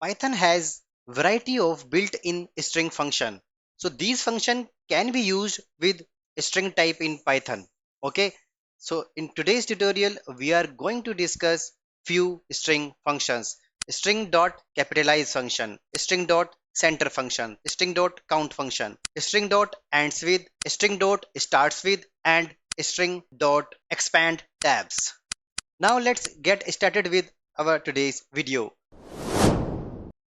Python has variety of built-in string function. So these function can be used with string type in Python. Okay. So in today's tutorial, we are going to discuss few string functions. String dot capitalize function, string dot center function, string dot count function, string dot ends with, string dot starts with, and string dot expand tabs. Now let's get started with our today's video.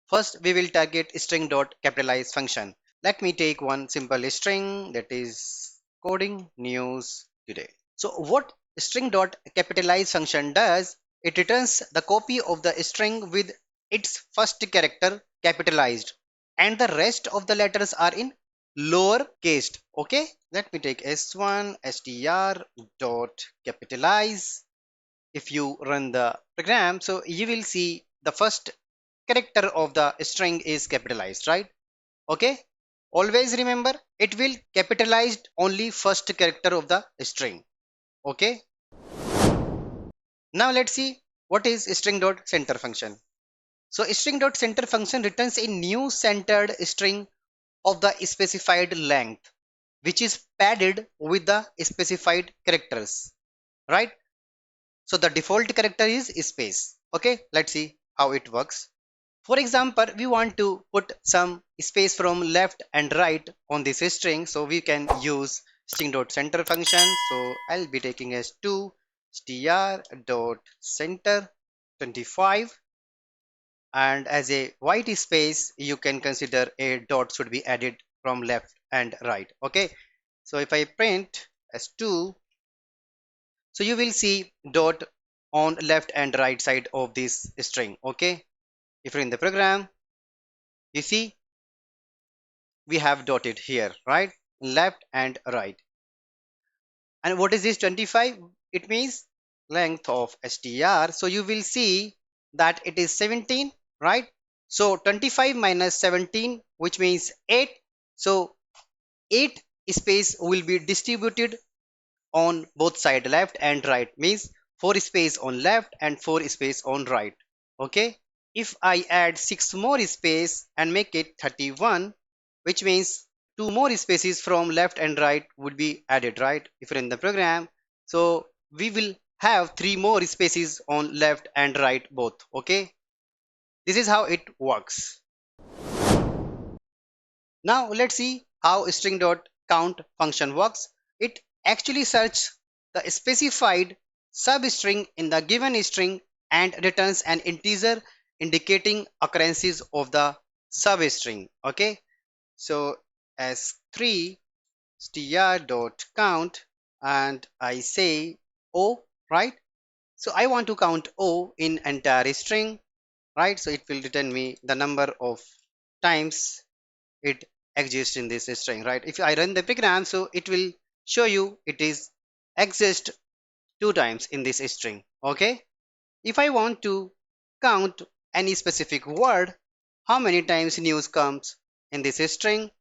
First, we will target string dot capitalize function. Let me take one simple string, that is coding news today. So what string dot capitalize function does, it returns the copy of the string with its first character capitalized and the rest of the letters are in lower case. Okay, let me take s1 str dot capitalize. If you run the program, so you will see the first character of the string is capitalized, right? Okay, always remember it will capitalize only first character of the string. Okay, now let's see what is string dot center function. So string dot center function returns a new centered string of the specified length which is padded with the specified characters, right? So the default character is space. Okay, let's see how it works. For example, we want to put some space from left and right on this string, so we can use string.center function. So I'll be taking as 2 str.center 25, and as a white space you can consider a dot should be added from left and right. Okay, so if I print as 2, so you will see dot on left and right side of this string. Okay, if you're in the program, you see we have dotted here, right? Left and right. And what is this 25? It means length of str. So you will see that it is 17, right? So 25 minus 17, which means 8. So 8 space will be distributed on both side, left and right, means 4 space on left and 4 space on right. Okay, if I add 6 more space and make it 31, which means 2 more spaces from left and right would be added, right? If you're in the program, so we will have 3 more spaces on left and right both. Okay, this is how it works. Now let's see how string dot count function works. It actually searches the specified substring in the given string and returns an integer indicating occurrences of the substring. Okay, so as 3 str dot count, and I say O, right? So I want to count O in entire string, right? So it will return me the number of times it exists in this string, right? If I run the program, so it will show you it is exist 2 times in this string. Okay, if I want to count any specific word, how many times news comes in this string,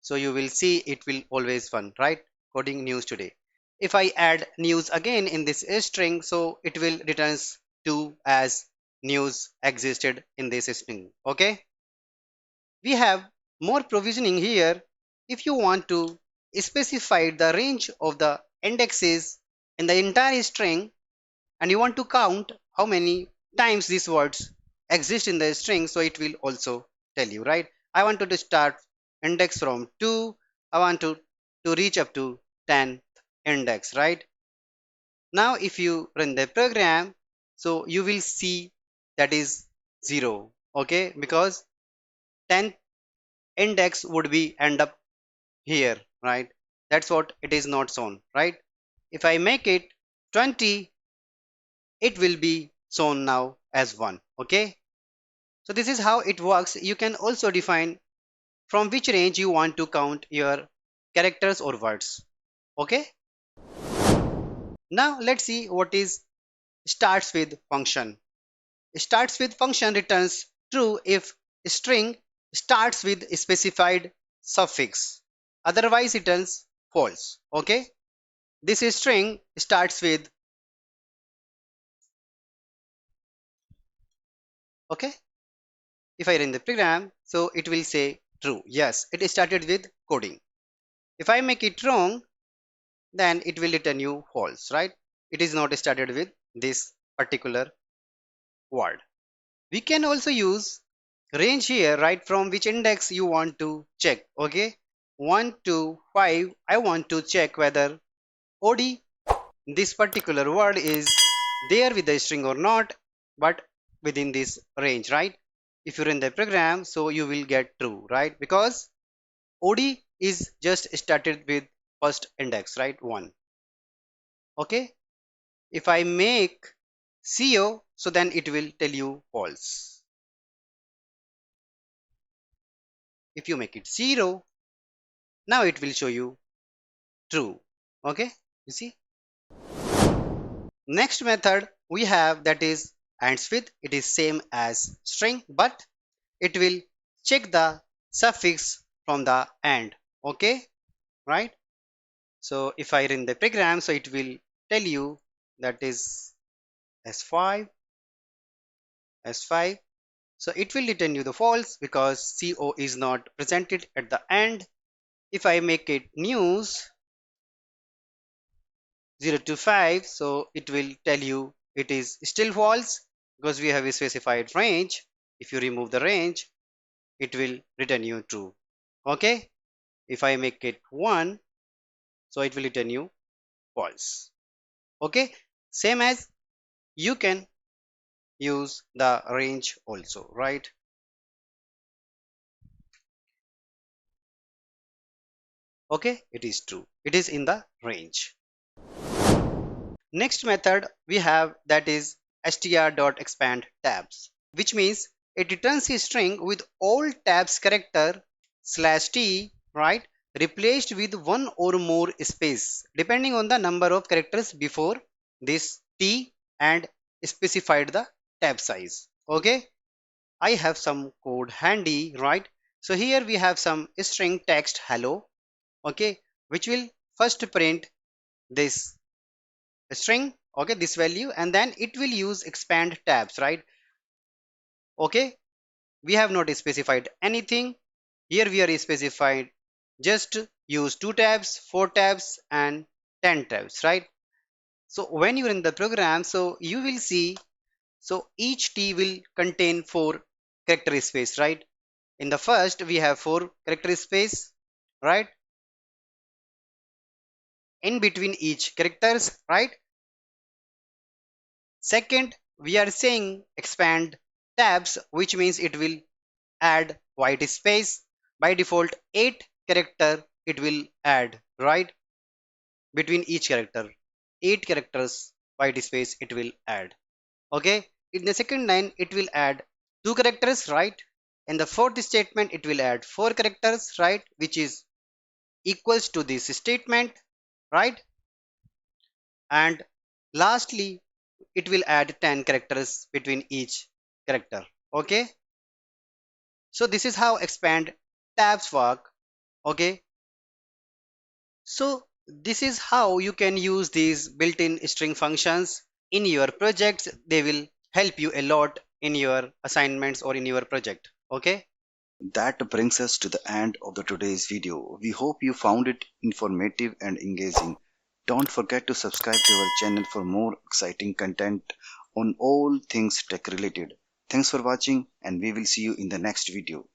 so you will see it will always 1, right? Coding news today. If I add news again in this string, so it will returns 2 as news existed in this string. Okay, we have more provisioning here. If you want to specify the range of the indexes in the entire string and you want to count how many times these words exist in the string, so it will also tell you, right? I want to start index from 2, I want to reach up to 10th index, right? Now if you run the program, so you will see that is 0. Okay, because 10th index would be end up here, right? That's what it is not shown, right? If I make it 20, it will be shown now as 1. Okay, so this is how it works. You can also define from which range you want to count your characters or words. Okay, now let's see what is starts with function. Starts with function returns true if string starts with a specified suffix, otherwise it returns false. Okay, this string starts with, okay, if I run the program, so it will say true. Yes, it started with coding. If I make it wrong, then it will return you false, right? It is not started with this particular word. We can also use range here, right, from which index you want to check. Okay, 1 to 5, I want to check whether od, this particular word, is there with the string or not, but within this range, right? If you run the program, so you will get true, right? Because od is just started with first index, right? 1. Okay, if I make co, so then it will tell you false. If you make it 0, now it will show you true. Okay, you see. Next method we have, that is endswith. It is same as string, but it will check the suffix from the end. Okay, right? So if I run the program, so it will tell you that is s5, s5. So it will return you the false because co is not presented at the end. If I make it news 0 to 5, so it will tell you it is still false because we have a specified range. If you remove the range, it will return you true. Okay, if I make it 1, so it will return you false. Okay, same as you can use the range also, right? Okay, it is true, it is in the range. Next method we have, that is str.expandtabs, which means it returns a string with all tabs character /t, right, replaced with one or more space depending on the number of characters before this t and specified the tab size. Okay, I have some code handy, right? So here we have some string text hello, okay, which will first print this string, okay, this value, and then it will use expand tabs, right? Okay, we have not specified anything here. We are specified just use 2 tabs, 4 tabs, and 10 tabs, right? So when you're in the program, so you will see, so each t will contain 4 character space, right? In the first we have 4 character space, right, in between each characters, right? Second, we are saying expand tabs, which means it will add white space. By default 8 character it will add, right, between each character. 8 characters white space it will add. Okay, in the second line it will add 2 characters, right? In the fourth statement it will add 4 characters, right, which is equals to this statement, right? And lastly it will add 10 characters between each character. Okay, so this is how expand tabs work. Okay, so this is how you can use these built-in string functions in your projects. They will help you a lot in your assignments or in your project. Okay, That brings us to the end of the today's video. We hope you found it informative and engaging. Don't forget to subscribe to our channel for more exciting content on all things tech related. Thanks for watching, and we will see you in the next video.